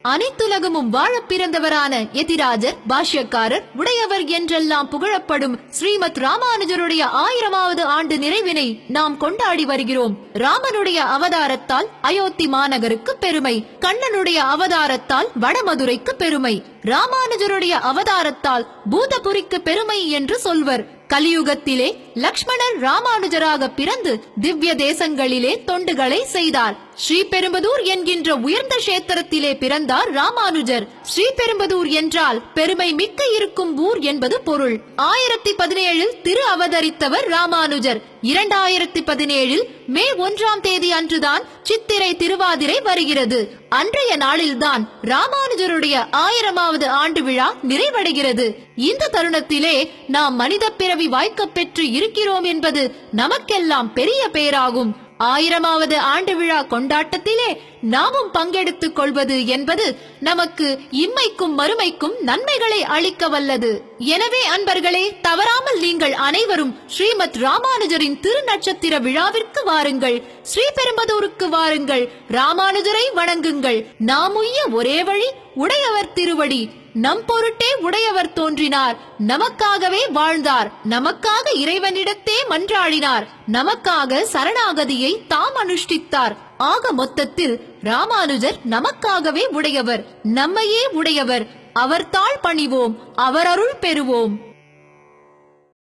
அனைத்துலகமும் வாழ பிறந்தவரான யதிராஜர், பாஷ்யக்காரர், உடையவர் என்றெல்லாம் புகழப்படும் ஸ்ரீமத் ராமானுஜருடைய 1000வது ஆண்டு நிறைவினை நாம் கொண்டாடி வருகிறோம். ராமனுடைய அவதாரத்தால் அயோத்தி மாநகருக்கு பெருமை, கண்ணனுடைய அவதாரத்தால் வடமதுரைக்கு பெருமை, ராமானுஜருடைய அவதாரத்தால் பூதபுரிக்கு பெருமை என்று சொல்வர். கலியுகத்திலே லக்ஷ்மணர் ராமானுஜராக பிறந்து திவ்ய தேசங்களிலே தொண்டுகளை செய்தார். ஸ்ரீபெரும்புதூர் என்கின்ற உயர்ந்த கஷேத்திரத்திலே பிறந்தார் ராமானுஜர். ஸ்ரீபெரும்புதூர் என்றால் பெருமை மிக்க இருக்கும் ஊர் என்பது பொருள். 1017 திரு அவதரித்தவர் ராமானுஜர். 2017 மே 1ஆம் தேதி அன்றுதான் சித்திரை திருவாதிரை வருகிறது. அன்றைய நாளில்தான் ராமானுஜருடைய 1000வது ஆண்டு விழா நிறைவடைகிறது. இந்த தருணத்திலே நாம் மனித பிறவி வாய்க்கப் பெற்று இருக்கிறோம் என்பது நமக்கெல்லாம் பெரிய பேராகும். 1000வது ஆண்டு விழா கொண்டாட்டத்திலே நாமும் பங்கெடுத்துக் கொள்வது என்பது நமக்கு இம்மைக்கும் மறுமைக்கும் நன்மைகளை அளிக்க வல்லது. எனவே அன்பர்களே, தவறாமல் நீங்கள் அனைவரும் ஸ்ரீமத் ராமானுஜரின் திருநட்சத்திர விழாவிற்கு வாருங்கள். ஸ்ரீபெரும்புதூருக்கு வாருங்கள். ராமானுஜரை வணங்குங்கள். நாம் உய்ய ஒரே வழி உடையவர் திருவடி. நம் பொருட்டே உடையவர் தோன்றினார், நமக்காகவே வாழ்ந்தார், நமக்காக இறைவனிடத்தே மன்றாடினார், நமக்காக சரணாகதியை தாம் அனுஷ்டித்தார். ஆக மொத்தத்தில் ராமானுஜர் நமக்காகவே உடையவர், நம்மையே உடையவர். அவர் தாள் பணிவோம், அவர் அருள் பெறுவோம்.